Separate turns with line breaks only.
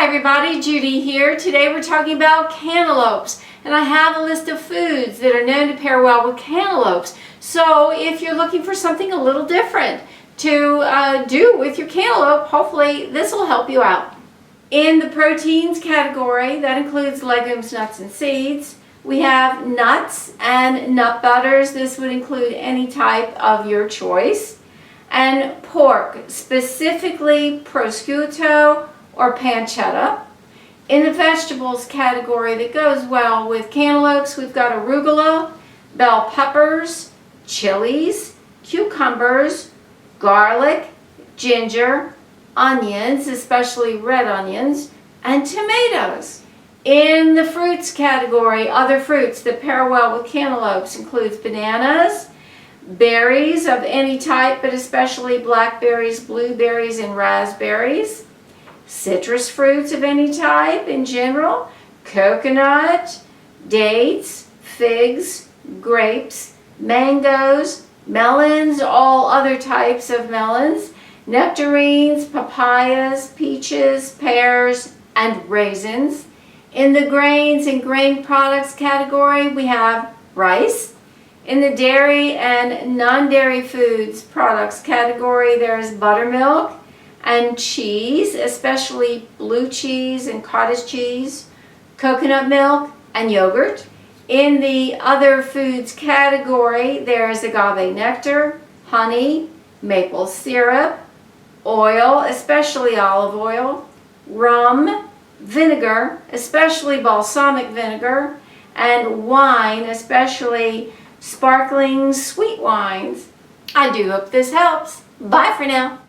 Hi everybody, Judy here. Today we're talking about cantaloupes, and I have a list of foods that are known to pair well with cantaloupes. So if you're looking for something a little different to do with your cantaloupe, hopefully this will help you out. In the proteins category, that includes legumes, nuts, and seeds. We have nuts and nut butters. This would include any type of your choice. And pork, specifically prosciutto or pancetta. In the vegetables category that goes well with cantaloupes, we've got arugula, bell peppers, chilies, cucumbers, garlic, ginger, onions, especially red onions, and tomatoes. In the fruits category, other fruits that pair well with cantaloupes includes bananas, berries of any type, but especially blackberries, blueberries, and raspberries. Citrus fruits of any type in general, coconut, dates, figs, grapes, mangoes, melons, all other types of melons, nectarines, papayas, peaches, pears, and raisins. In the grains and grain products category, we have rice. In the dairy and non-dairy foods products category, there is buttermilk and cheese, especially blue cheese and cottage cheese, coconut milk, and yogurt. In the other foods category, there is agave nectar, honey, maple syrup, oil, especially olive oil, rum, vinegar, especially balsamic vinegar, and wine, especially sparkling sweet wines. I do hope this helps. Bye for now.